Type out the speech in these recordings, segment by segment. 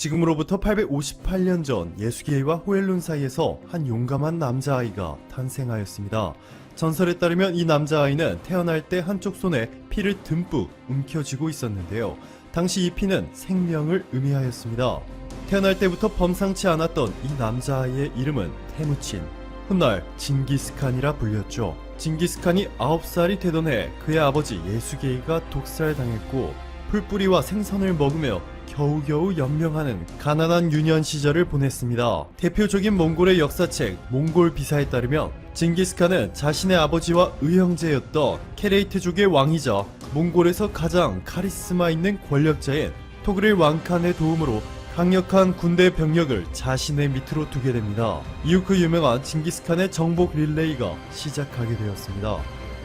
지금으로부터 858년 전 예수게이와 호엘룬 사이에서 한 용감한 남자아이가 탄생하였습니다. 전설에 따르면 이 남자아이는 태어날 때 한쪽 손에 피를 듬뿍 움켜쥐고 있었는데요. 당시 이 피는 생명을 의미하였습니다. 태어날 때부터 범상치 않았던 이 남자아이의 이름은 테무친, 훗날 징기스칸이라 불렸죠. 징기스칸이 9살이 되던 해 그의 아버지 예수게이가 독살당했고 풀뿌리와 생선을 먹으며 겨우겨우 연명하는 가난한 유년 시절을 보냈습니다. 대표적인 몽골의 역사책 몽골 비사에 따르면 징기스칸은 자신의 아버지와 의형제였던 케레이트족의 왕이자 몽골에서 가장 카리스마 있는 권력자인 토그릴 왕칸의 도움으로 강력한 군대 병력을 자신의 밑으로 두게 됩니다. 이후 그 유명한 징기스칸의 정복 릴레이가 시작하게 되었습니다.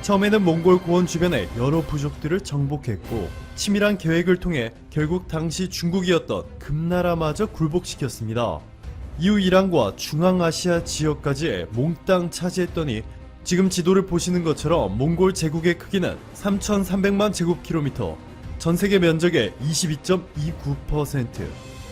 처음에는 몽골 고원 주변의 여러 부족들을 정복했고 치밀한 계획을 통해 결국 당시 중국이었던 금나라마저 굴복시켰습니다. 이후 이란과 중앙아시아 지역까지 몽땅 차지했더니 지금 지도를 보시는 것처럼 몽골 제국의 크기는 3,300만 제곱킬로미터, 전세계 면적의 22.29%,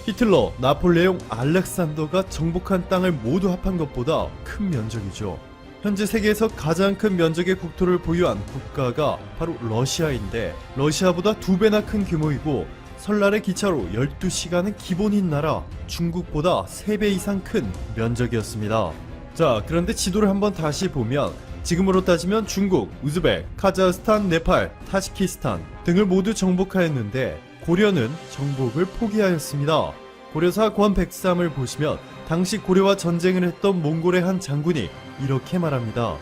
히틀러, 나폴레옹, 알렉산더가 정복한 땅을 모두 합한 것보다 큰 면적이죠. 현재 세계에서 가장 큰 면적의 국토를 보유한 국가가 바로 러시아인데 러시아보다 2배나 큰 규모이고 설날의 기차로 12시간은 기본인 나라 중국보다 3배 이상 큰 면적이었습니다. 자, 그런데 지도를 한번 다시 보면 지금으로 따지면 중국, 우즈벡, 카자흐스탄, 네팔, 타지키스탄 등을 모두 정복하였는데 고려는 정복을 포기하였습니다. 고려사 권 103을 보시면 당시 고려와 전쟁을 했던 몽골의 한 장군이 이렇게 말합니다.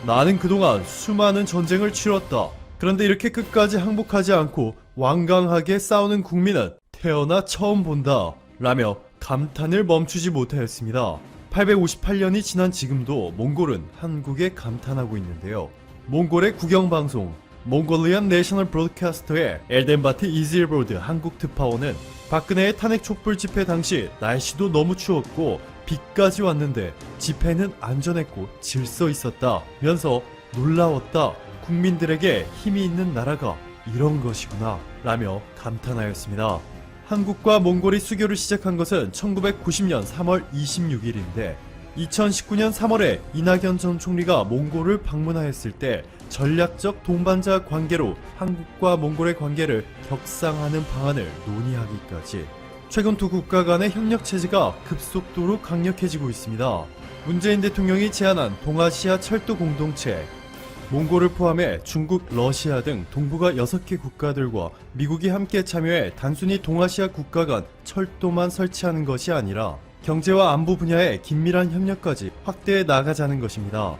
나는 그동안 수많은 전쟁을 치렀다. 그런데 이렇게 끝까지 항복하지 않고 완강하게 싸우는 국민은 태어나 처음 본다. 라며 감탄을 멈추지 못하였습니다. 858년이 지난 지금도 몽골은 한국에 감탄하고 있는데요. 몽골의 국영방송 몽골리안 내셔널 브로드캐스터의 엘덴바트 이즈일보드 한국 특파원은 박근혜의 탄핵 촛불 집회 당시 날씨도 너무 추웠고 비까지 왔는데 집회는 안전했고 질서 있었다 면서 놀라웠다. 국민들에게 힘이 있는 나라가 이런 것이구나 라며 감탄하였습니다. 한국과 몽골이 수교를 시작한 것은 1990년 3월 26일인데 2019년 3월에 이낙연 전 총리가 몽골을 방문하였을 때 전략적 동반자 관계로 한국과 몽골의 관계를 격상하는 방안을 논의하기까지 최근 두 국가 간의 협력 체제가 급속도로 강력해지고 있습니다. 문재인 대통령이 제안한 동아시아 철도 공동체 몽골을 포함해 중국, 러시아 등 동북아 6개 국가들과 미국이 함께 참여해 단순히 동아시아 국가 간 철도만 설치하는 것이 아니라 경제와 안보 분야의 긴밀한 협력까지 확대해 나가자는 것입니다.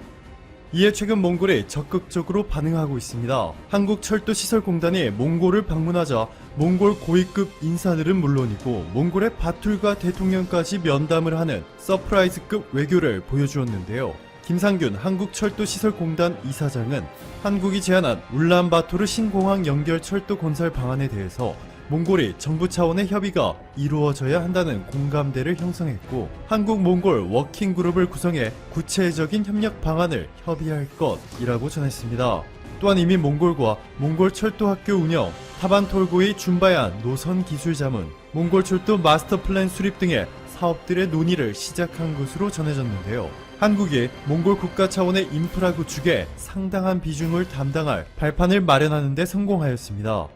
이에 최근 몽골이 적극적으로 반응하고 있습니다. 한국철도시설공단이 몽골을 방문하자 몽골 고위급 인사들은 물론이고 몽골의 바툴가 대통령까지 면담을 하는 서프라이즈급 외교를 보여주었는데요. 김상균 한국철도시설공단 이사장은 한국이 제안한 울란바토르 신공항 연결 철도 건설 방안에 대해서 몽골이 정부 차원의 협의가 이루어져야 한다는 공감대를 형성했고 한국-몽골 워킹그룹을 구성해 구체적인 협력 방안을 협의할 것이라고 전했습니다. 또한 이미 몽골과 몽골 철도학교 운영, 타반톨고의 준바얀 노선 기술 자문, 몽골 철도 마스터 플랜 수립 등의 사업들의 논의를 시작한 것으로 전해졌는데요. 한국이 몽골 국가 차원의 인프라 구축에 상당한 비중을 담당할 발판을 마련하는 데 성공하였습니다.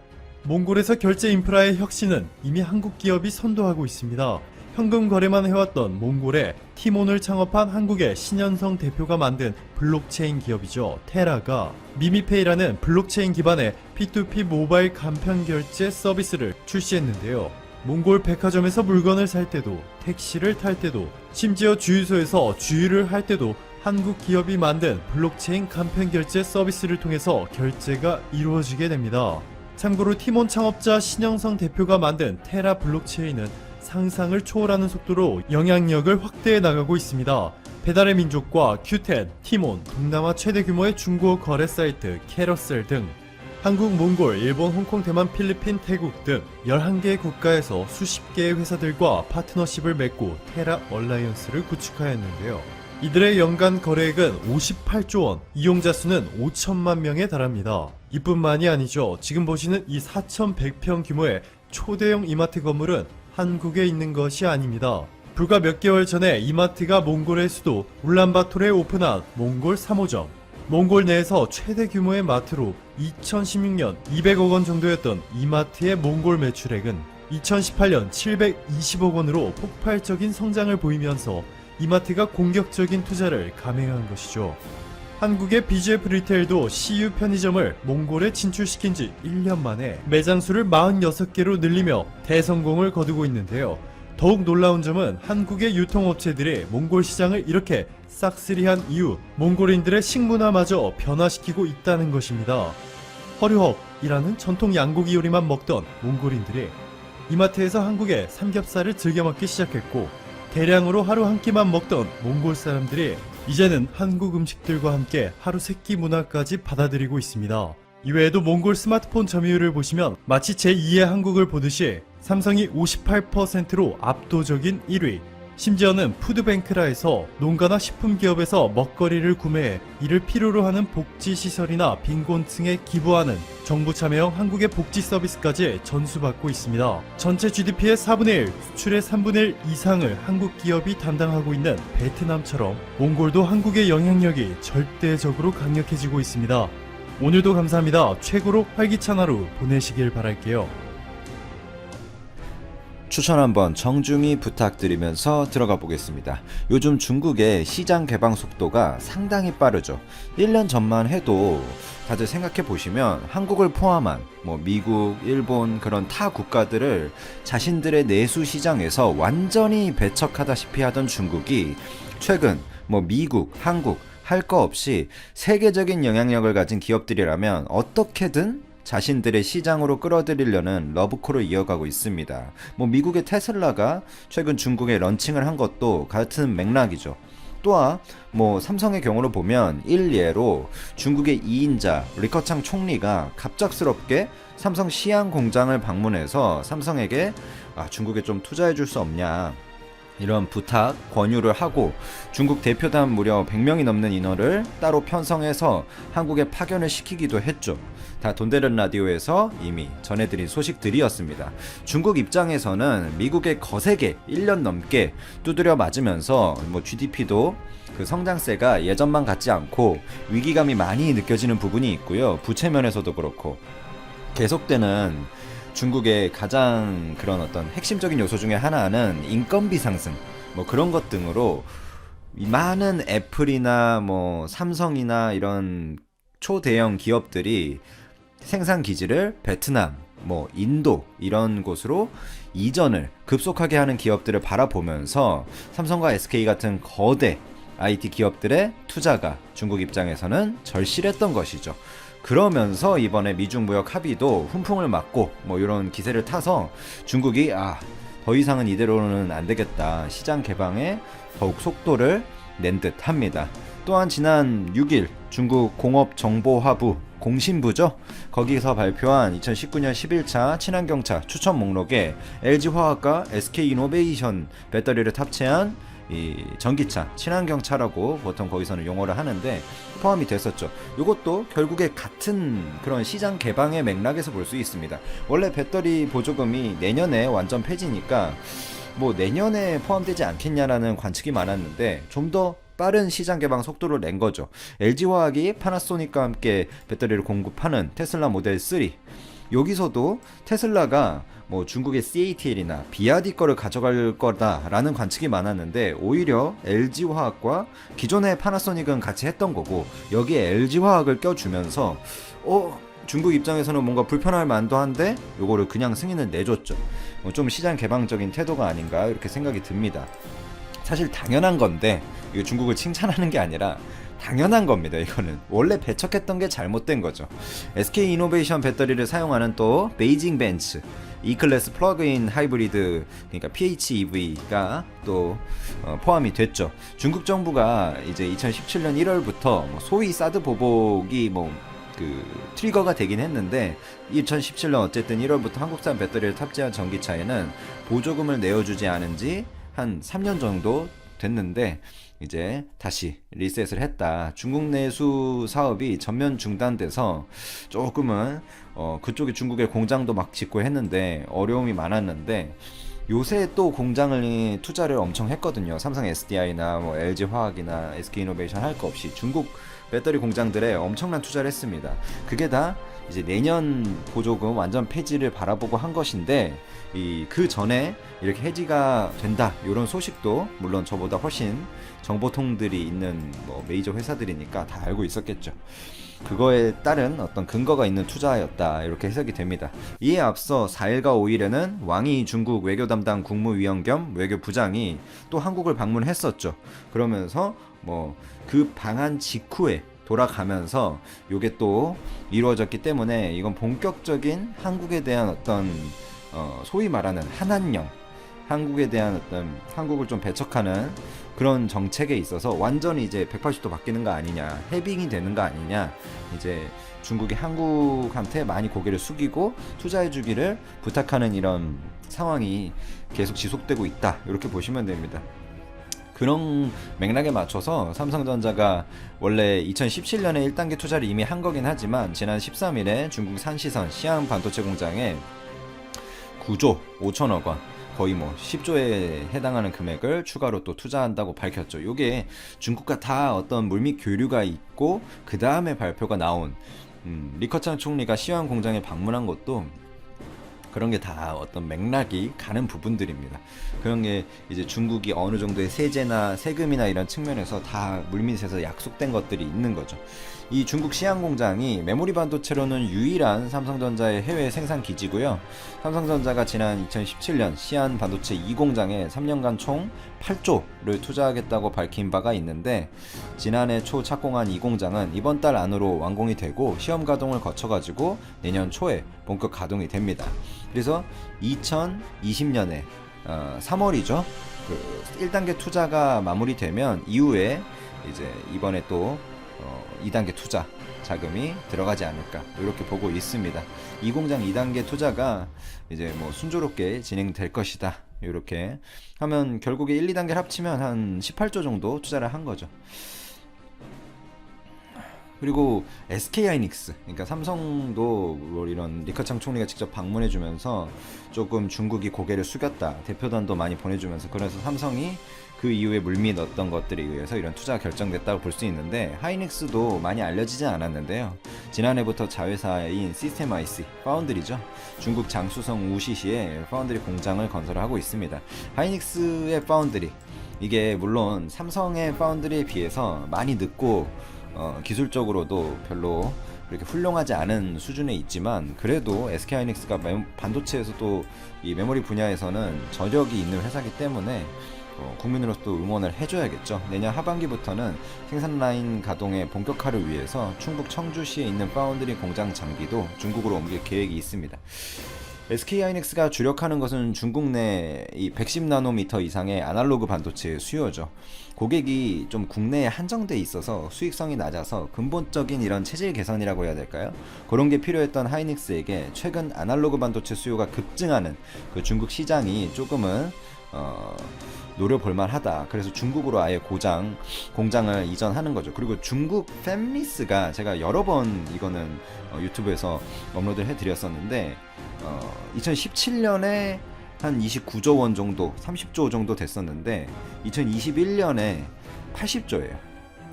몽골에서 결제 인프라의 혁신은 이미 한국 기업이 선도하고 있습니다. 현금 거래만 해왔던 몽골에 티몬을 창업한 한국의 신현성 대표가 만든 블록체인 기업이죠. 테라가 미미페이라는 블록체인 기반의 P2P 모바일 간편 결제 서비스를 출시했는데요. 몽골 백화점에서 물건을 살 때도, 택시를 탈 때도, 심지어 주유소에서 주유를 할 때도 한국 기업이 만든 블록체인 간편 결제 서비스를 통해서 결제가 이루어지게 됩니다. 참고로 티몬 창업자 신영성 대표가 만든 테라 블록체인은 상상을 초월하는 속도로 영향력을 확대해 나가고 있습니다. 배달의 민족과 큐텐, 티몬, 동남아 최대 규모의 중고 거래 사이트 캐러셀 등 한국, 몽골, 일본, 홍콩, 대만, 필리핀, 태국 등 11개의 국가에서 수십 개의 회사들과 파트너십을 맺고 테라 얼라이언스를 구축하였는데요. 이들의 연간 거래액은 58조 원, 이용자 수는 5천만 명에 달합니다. 이뿐만이 아니죠. 지금 보시는 이 4,100평 규모의 초대형 이마트 건물은 한국에 있는 것이 아닙니다. 불과 몇 개월 전에 이마트가 몽골의 수도 울란바토르에 오픈한 몽골 3호점. 몽골 내에서 최대 규모의 마트로 2016년 200억 원 정도였던 이마트의 몽골 매출액은 2018년 720억 원으로 폭발적인 성장을 보이면서 이마트가 공격적인 투자를 감행한 것이죠. 한국의 BGF 리테일도 CU 편의점을 몽골에 진출시킨 지 1년 만에 매장 수를 46개로 늘리며 대성공을 거두고 있는데요. 더욱 놀라운 점은 한국의 유통업체들이 몽골 시장을 이렇게 싹쓸이한 이유, 몽골인들의 식문화마저 변화시키고 있다는 것입니다. 허류헉이라는 전통 양고기 요리만 먹던 몽골인들이 이마트에서 한국의 삼겹살을 즐겨 먹기 시작했고, 대량으로 하루 한 끼만 먹던 몽골 사람들이 이제는 한국 음식들과 함께 하루 세 끼 문화까지 받아들이고 있습니다. 이외에도 몽골 스마트폰 점유율을 보시면 마치 제2의 한국을 보듯이 삼성이 58%로 압도적인 1위, 심지어는 푸드뱅크라에서 농가나 식품기업에서 먹거리를 구매해 이를 필요로 하는 복지시설이나 빈곤층에 기부하는 정부 참여형 한국의 복지 서비스까지 전수받고 있습니다. 전체 GDP의 4분의 1, 수출의 3분의 1 이상을 한국 기업이 담당하고 있는 베트남처럼 몽골도 한국의 영향력이 절대적으로 강력해지고 있습니다. 오늘도 감사합니다. 최고로 활기찬 하루 보내시길 바랄게요. 추천 한번 정중히 부탁드리면서 들어가 보겠습니다. 요즘 중국의 시장 개방 속도가 상당히 빠르죠. 1년 전만 해도 다들 생각해 보시면 한국을 포함한 미국, 일본 그런 타 국가들을 자신들의 내수 시장에서 완전히 배척하다시피 하던 중국이 최근 미국, 한국 할 거 없이 세계적인 영향력을 가진 기업들이라면 어떻게든 자신들의 시장으로 끌어들이려는 러브콜을 이어가고 있습니다. 미국의 테슬라가 최근 중국에 런칭을 한 것도 같은 맥락이죠. 또한 삼성의 경우로 보면 일예로 중국의 2인자 리커창 총리가 갑작스럽게 삼성 시안 공장을 방문해서 삼성에게 중국에 좀 투자해 줄 수 없냐 이런 부탁, 권유를 하고 중국 대표단 무려 100명이 넘는 인원을 따로 편성해서 한국에 파견을 시키기도 했죠. 다 돈데른 라디오에서 이미 전해드린 소식들이었습니다. 중국 입장에서는 미국의 거세게 1년 넘게 두드려 맞으면서 GDP도 그 성장세가 예전만 같지 않고 위기감이 많이 느껴지는 부분이 있고요. 부채 면에서도 그렇고 계속되는 중국의 가장 그런 어떤 핵심적인 요소 중에 하나는 인건비 상승 그런 것 등으로 많은 애플이나 삼성이나 이런 초대형 기업들이 생산 기지를 베트남, 인도 이런 곳으로 이전을 급속하게 하는 기업들을 바라보면서 삼성과 SK 같은 거대 IT 기업들의 투자가 중국 입장에서는 절실했던 것이죠. 그러면서 이번에 미중 무역 합의도 훈풍을 맞고 이런 기세를 타서 중국이 더 이상은 이대로는 안 되겠다. 시장 개방에 더욱 속도를 낸 듯 합니다. 또한 지난 6일 중국 공업정보화부 공신부죠. 거기서 발표한 2019년 11차 친환경차 추천 목록에 LG화학과 SK이노베이션 배터리를 탑재한 이 전기차, 친환경차라고 보통 거기서는 용어를 하는데 포함이 됐었죠. 이것도 결국에 같은 그런 시장 개방의 맥락에서 볼 수 있습니다. 원래 배터리 보조금이 내년에 완전 폐지니까 내년에 포함되지 않겠냐라는 관측이 많았는데 좀 더 빠른 시장 개방 속도를 낸 거죠. LG화학이 파나소닉과 함께 배터리를 공급하는 테슬라 모델 3, 여기서도 테슬라가 중국의 CATL이나 비아디 거를 가져갈 거다라는 관측이 많았는데 오히려 LG화학과 기존의 파나소닉은 같이 했던 거고 여기에 LG화학을 껴주면서 중국 입장에서는 뭔가 불편할 만도 한데 요거를 그냥 승인을 내줬죠. 좀 시장 개방적인 태도가 아닌가 이렇게 생각이 듭니다. 사실 당연한 건데 이거 중국을 칭찬하는 게 아니라 당연한 겁니다. 이거는 원래 배척했던 게 잘못된 거죠. SK 이노베이션 배터리를 사용하는 또 베이징 벤츠 E클래스 플러그인 하이브리드 그러니까 PHEV가 또 포함이 됐죠. 중국 정부가 이제 2017년 1월부터 소위 사드 보복이 그 트리거가 되긴 했는데 2017년 어쨌든 1월부터 한국산 배터리를 탑재한 전기차에는 보조금을 내어주지 않은 지 한 3년 정도 됐는데 이제 다시 리셋을 했다. 중국 내수 사업이 전면 중단돼서 조금은 그쪽에 중국에 공장도 막 짓고 했는데 어려움이 많았는데 요새 또 공장을 투자를 엄청 했거든요. 삼성 SDI나 뭐 LG 화학이나 SK이노베이션 할 거 없이 중국 배터리 공장들에 엄청난 투자를 했습니다. 그게 다 이제 내년 보조금 완전 폐지를 바라보고 한 것인데 그 전에 이렇게 해지가 된다 이런 소식도 물론 저보다 훨씬 정보통들이 있는 뭐 메이저 회사들이니까 다 알고 있었겠죠. 그거에 따른 어떤 근거가 있는 투자였다 이렇게 해석이 됩니다. 이에 앞서 4일과 5일에는 왕이 중국 외교 담당 국무위원 겸 외교부장이 또 한국을 방문했었죠. 그러면서 뭐 그 방한 직후에 돌아가면서 요게 또 이루어졌기 때문에 이건 본격적인 한국에 대한 어떤 소위 말하는 한한령, 한국에 대한 어떤 한국을 좀 배척하는 그런 정책에 있어서 완전히 이제 180도 바뀌는 거 아니냐, 해빙이 되는 거 아니냐, 이제 중국이 한국한테 많이 고개를 숙이고 투자해주기를 부탁하는 이런 상황이 계속 지속되고 있다 이렇게 보시면 됩니다. 그런 맥락에 맞춰서 삼성전자가 원래 2017년에 1단계 투자를 이미 한 거긴 하지만 지난 13일에 중국 산시선 시안 반도체 공장에 9조 5천억 원 거의 뭐 10조에 해당하는 금액을 추가로 또 투자한다고 밝혔죠. 이게 중국과 다 어떤 물밑 교류가 있고 그 다음에 발표가 나온 리커창 총리가 시안 공장에 방문한 것도 그런 게 다 어떤 맥락이 가는 부분들입니다. 그런 게 이제 중국이 어느 정도의 세제나 세금이나 이런 측면에서 다 물밑에서 약속된 것들이 있는 거죠. 이 중국 시안 공장이 메모리 반도체로는 유일한 삼성전자의 해외 생산 기지고요. 삼성전자가 지난 2017년 시안 반도체 2공장에 3년간 총 8조를 투자하겠다고 밝힌 바가 있는데 지난해 초 착공한 이 공장은 이번 달 안으로 완공이 되고 시험 가동을 거쳐가지고 내년 초에 본격 가동이 됩니다. 그래서 2020년에 3월이죠. 그 1단계 투자가 마무리되면 이후에 이제 이번에 또 2단계 투자 자금이 들어가지 않을까 이렇게 보고 있습니다. 이 공장 2단계 투자가 이제 뭐 순조롭게 진행될 것이다. 이렇게 하면 결국에 1, 2단계를 합치면 한 18조 정도 투자를 한 거죠. 그리고 SK하이닉스, 그러니까 삼성도 뭐 이런 리커창 총리가 직접 방문해주면서 조금 중국이 고개를 숙였다, 대표단도 많이 보내주면서 그래서 삼성이 그 이후에 물밑 어떤 것들에 의해서 이런 투자가 결정됐다고 볼 수 있는데 하이닉스도 많이 알려지지 않았는데요. 지난해부터 자회사인 시스템 IC 파운드리죠. 중국 장수성 우시시에 파운드리 공장을 건설하고 있습니다. 하이닉스의 파운드리 이게 물론 삼성의 파운드리에 비해서 많이 늦고 기술적으로도 별로 그렇게 훌륭하지 않은 수준에 있지만 그래도 SK하이닉스가 반도체에서도 이 메모리 분야에서는 저력이 있는 회사이기 때문에 국민으로서 응원을 해줘야겠죠. 내년 하반기부터는 생산 라인 가동의 본격화를 위해서 충북 청주시에 있는 파운드리 공장 장비도 중국으로 옮길 계획이 있습니다. SK하이닉스가 주력하는 것은 중국 내 이 110나노미터 이상의 아날로그 반도체 수요죠. 고객이 좀 국내에 한정돼 있어서 수익성이 낮아서 근본적인 이런 체질 개선이라고 해야 될까요? 그런 게 필요했던 하이닉스에게 최근 아날로그 반도체 수요가 급증하는 그 중국 시장이 조금은 노려볼 만하다. 그래서 중국으로 아예 공장을 이전하는 거죠. 그리고 중국 팹리스가 제가 여러 번 이거는 유튜브에서 업로드를 해드렸었는데 2017년에 한 29조 원 정도, 30조 정도 됐었는데 2021년에 80조예요.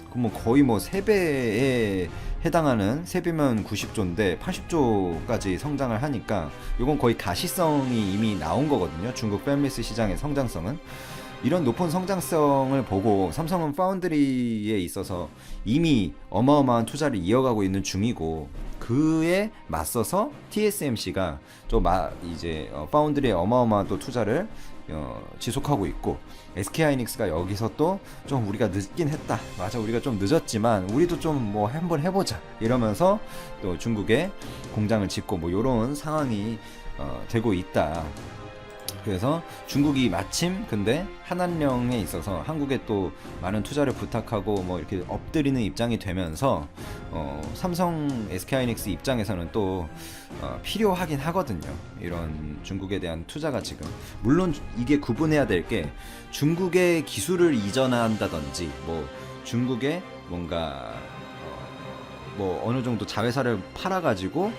그럼 뭐 거의 뭐 3배에 해당하는 3배면 90조인데 80조까지 성장을 하니까 이건 거의 가시성이 이미 나온 거거든요. 중국 팹리스 시장의 성장성은. 이런 높은 성장성을 보고 삼성은 파운드리에 있어서 이미 어마어마한 투자를 이어가고 있는 중이고 그에 맞서서 TSMC가 좀 이제 파운드리에 어마어마한 또 투자를 지속하고 있고 SK하이닉스가 여기서 또 좀 우리가 늦긴 했다. 맞아, 우리가 좀 늦었지만 우리도 좀 뭐 한번 해보자 이러면서 또 중국에 공장을 짓고 뭐 이런 상황이 되고 있다. 그래서 중국이 마침 근데 한한령에 있어서 한국에 또 많은 투자를 부탁하고 뭐 이렇게 엎드리는 입장이 되면서 삼성 SK하이닉스 입장에서는 또 필요하긴 하거든요. 이런 중국에 대한 투자가 지금 물론 이게 구분해야 될 게 중국의 기술을 이전한다든지 뭐 중국에 뭔가 뭐 어느 정도 자회사를 팔아가지고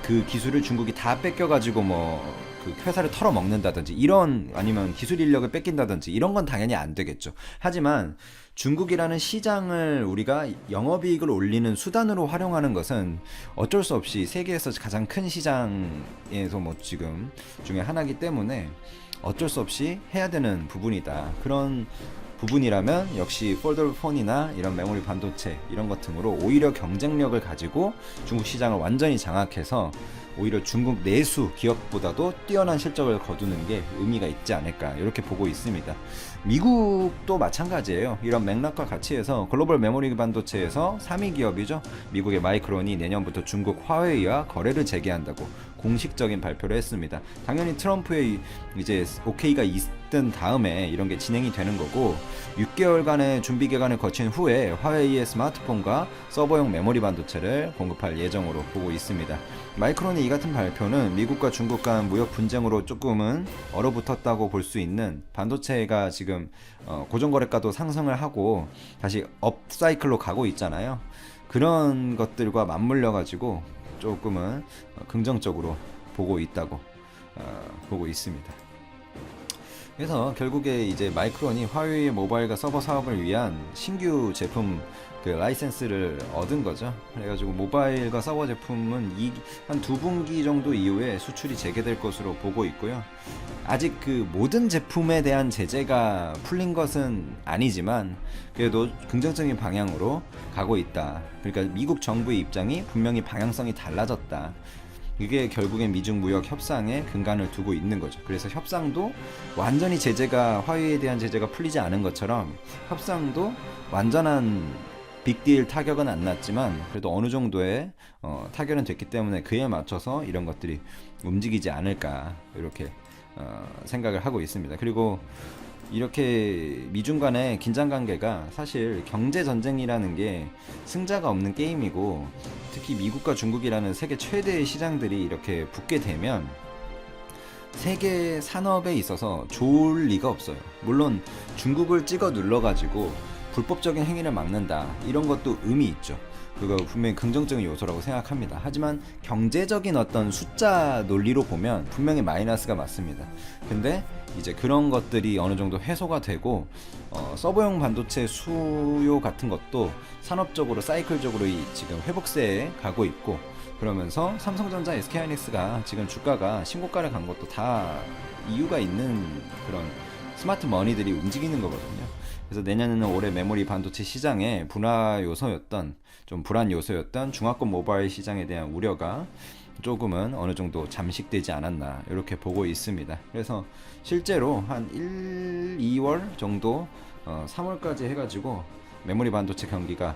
그 기술을 중국이 다 뺏겨가지고 뭐 그 회사를 털어먹는다든지 이런, 아니면 기술 인력을 뺏긴다든지 이런 건 당연히 안 되겠죠. 하지만 중국이라는 시장을 우리가 영업이익을 올리는 수단으로 활용하는 것은 어쩔 수 없이 세계에서 가장 큰 시장에서 뭐 지금 중에 하나이기 때문에 어쩔 수 없이 해야 되는 부분이다. 그런 부분이라면 역시 폴더폰이나 이런 메모리 반도체 이런 것 등으로 오히려 경쟁력을 가지고 중국 시장을 완전히 장악해서 오히려 중국 내수 기업보다도 뛰어난 실적을 거두는 게 의미가 있지 않을까, 이렇게 보고 있습니다. 미국도 마찬가지예요. 이런 맥락과 같이 해서 글로벌 메모리 반도체에서 3위 기업이죠. 미국의 마이크론이 내년부터 중국 화웨이와 거래를 재개한다고 공식적인 발표를 했습니다. 당연히 트럼프의 이제 오케이가 있던 다음에 이런 게 진행이 되는 거고, 6개월간의 준비 기간을 거친 후에 화웨이의 스마트폰과 서버용 메모리 반도체를 공급할 예정으로 보고 있습니다. 마이크론의 이 같은 발표는 미국과 중국 간 무역 분쟁으로 조금은 얼어붙었다고 볼 수 있는, 반도체가 지금 고정거래가도 상승을 하고 다시 업사이클로 가고 있잖아요. 그런 것들과 맞물려 가지고 조금은 긍정적으로 보고 있다고 보고 있습니다. 그래서 결국에 이제 마이크론이 화웨이 모바일과 서버 사업을 위한 신규 제품 그 라이센스를 얻은 거죠. 그래가지고 모바일과 서버 제품은 한 2분기 정도 이후에 수출이 재개될 것으로 보고 있고요. 아직 그 모든 제품에 대한 제재가 풀린 것은 아니지만 그래도 긍정적인 방향으로 가고 있다. 그러니까 미국 정부의 입장이 분명히 방향성이 달라졌다. 이게 결국엔 미중 무역 협상에 근간을 두고 있는 거죠. 그래서 협상도 완전히 제재가, 화웨이에 대한 제재가 풀리지 않은 것처럼 협상도 완전한 빅딜 타격은 안 났지만 그래도 어느 정도의 타결은 됐기 때문에 그에 맞춰서 이런 것들이 움직이지 않을까, 이렇게 생각을 하고 있습니다. 그리고 이렇게 미중 간의 긴장 관계가, 사실 경제 전쟁이라는 게 승자가 없는 게임이고, 특히 미국과 중국이라는 세계 최대의 시장들이 이렇게 붙게 되면 세계 산업에 있어서 좋을 리가 없어요. 물론 중국을 찍어 눌러가지고 불법적인 행위를 막는다, 이런 것도 의미 있죠. 그거 분명히 긍정적인 요소라고 생각합니다. 하지만 경제적인 어떤 숫자 논리로 보면 분명히 마이너스가 맞습니다. 근데 이제 그런 것들이 어느 정도 해소가 되고 서버용 반도체 수요 같은 것도 산업적으로 사이클적으로 지금 회복세에 가고 있고, 그러면서 삼성전자, SK하이닉스가 지금 주가가 신고가를 간 것도 다 이유가 있는 그런 스마트 머니들이 움직이는 거거든요. 그래서 내년에는 올해 메모리 반도체 시장의 불안 요소였던 중화권 모바일 시장에 대한 우려가 조금은 어느 정도 잠식되지 않았나, 이렇게 보고 있습니다. 그래서 실제로 한 1, 2월 정도 3월까지 해가지고 메모리 반도체 경기가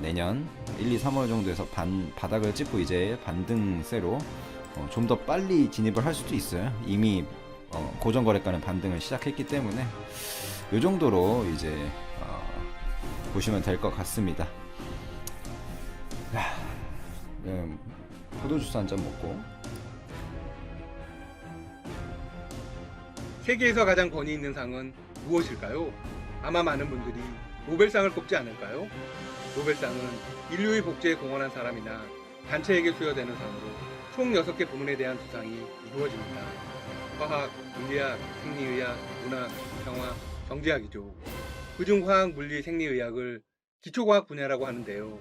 내년 1, 2, 3월 정도에서 바닥을 찍고 이제 반등세로 좀 더 빨리 진입을 할 수도 있어요. 이미 고정거래가는 반등을 시작했기 때문에 이 정도로 이제 보시면 될 것 같습니다. 포도주스 한 잔 먹고. 세계에서 가장 권위 있는 상은 무엇일까요? 아마 많은 분들이 노벨상을 꼽지 않을까요? 노벨상은 인류의 복제에 공헌한 사람이나 단체에게 수여되는 상으로 총 6개 부문에 대한 수상이 이루어집니다. 화학, 물리학, 생리의학, 문학, 평화, 경제학이죠. 그중 화학, 물리, 생리의학을 기초과학 분야라고 하는데요.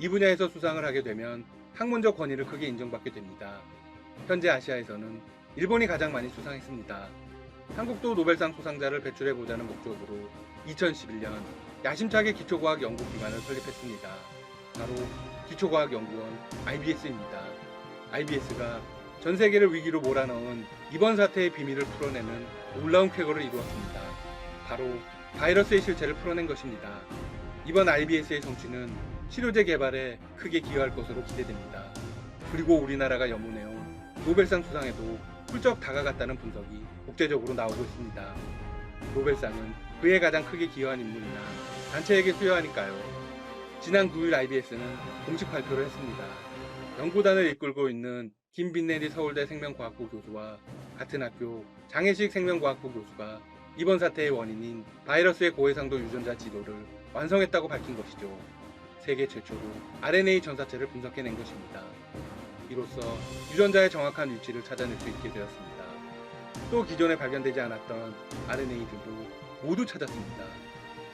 이 분야에서 수상을 하게 되면 학문적 권위를 크게 인정받게 됩니다. 현재 아시아에서는 일본이 가장 많이 수상했습니다. 한국도 노벨상 수상자를 배출해보자는 목적으로 2011년 야심차게 기초과학연구기관을 설립했습니다. 바로 기초과학연구원 IBS입니다. IBS가 전 세계를 위기로 몰아넣은 이번 사태의 비밀을 풀어내는 놀라운 쾌거를 이루었습니다. 바로 바이러스의 실체를 풀어낸 것입니다. 이번 IBS의 성취는 치료제 개발에 크게 기여할 것으로 기대됩니다. 그리고 우리나라가 연문해온 노벨상 수상에도 훌쩍 다가갔다는 분석이 국제적으로 나오고 있습니다. 노벨상은 그에 가장 크게 기여한 인물이나 단체에게 수여하니까요. 지난 9일 IBS는 공식 발표를 했습니다. 연구단을 이끌고 있는 김빈내리 서울대 생명과학부 교수와 같은 학교 장혜식 생명과학부 교수가 이번 사태의 원인인 바이러스의 고해상도 유전자 지도를 완성했다고 밝힌 것이죠. 세계 최초로 RNA 전사체를 분석해낸 것입니다. 이로써 유전자의 정확한 위치를 찾아낼 수 있게 되었습니다. 또 기존에 발견되지 않았던 RNA들도 모두 찾았습니다.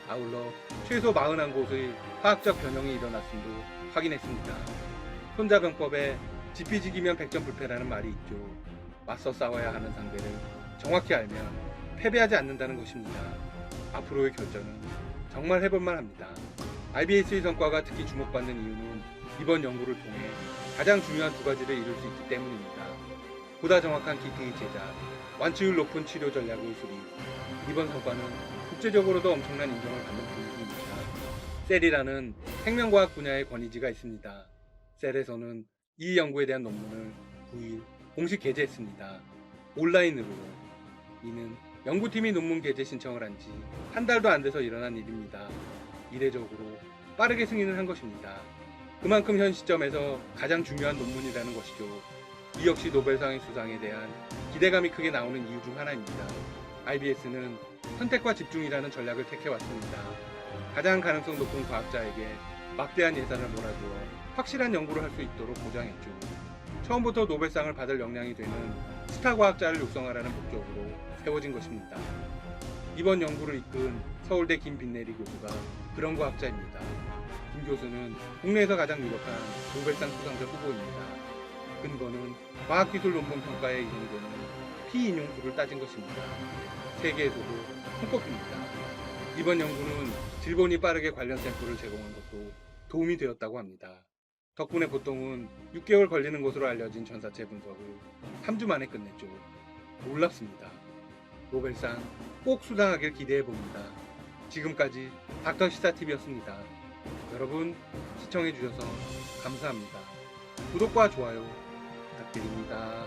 아울러 최소 41곳의 화학적 변형이 일어났음도 확인했습니다. 손자병법에 지피지기면 백전불패라는 말이 있죠. 맞서 싸워야 하는 상대를 정확히 알면 패배하지 않는다는 것입니다. 앞으로의 결전은 정말 해볼만 합니다. IBS의 성과가 특히 주목받는 이유는 이번 연구를 통해 가장 중요한 두 가지를 이룰 수 있기 때문입니다. 보다 정확한 키트의 제작, 완치율 높은 치료 전략의 수립. 이번 성과는 국제적으로도 엄청난 인정을 받는 분위기입니다. 셀이라는 생명과학 분야의 권위지가 있습니다. 셀에서는 이 연구에 대한 논문을 9일 공식 게재했습니다. 온라인으로. 이는 연구팀이 논문 게재 신청을 한 지 한 달도 안 돼서 일어난 일입니다. 이례적으로 빠르게 승인을 한 것입니다. 그만큼 현 시점에서 가장 중요한 논문이라는 것이죠. 이 역시 노벨상의 수상에 대한 기대감이 크게 나오는 이유 중 하나입니다. IBS는 선택과 집중이라는 전략을 택해왔습니다. 가장 가능성 높은 과학자에게 막대한 예산을 몰아주어 확실한 연구를 할 수 있도록 보장했죠. 처음부터 노벨상을 받을 역량이 되는 스타 과학자를 육성하라는 목적으로 세워진 것입니다. 이번 연구를 이끈 서울대 김빈내리 교수가 그런 과학자입니다. 김 교수는 국내에서 가장 유력한 노벨상 수상자 후보입니다. 근거는 과학기술 논문 평가에 인용되는 피인용수를 따진 것입니다. 세계에서도 손꼽힙니다. 이번 연구는 질본이 빠르게 관련 샘플을 제공한 것도 도움이 되었다고 합니다. 덕분에 보통은 6개월 걸리는 것으로 알려진 전사체 분석을 3주 만에 끝냈죠. 놀랍습니다. 노벨상 꼭 수상하길 기대해봅니다. 지금까지 닥터 시사TV였습니다. 여러분 시청해주셔서 감사합니다. 구독과 좋아요 부탁드립니다.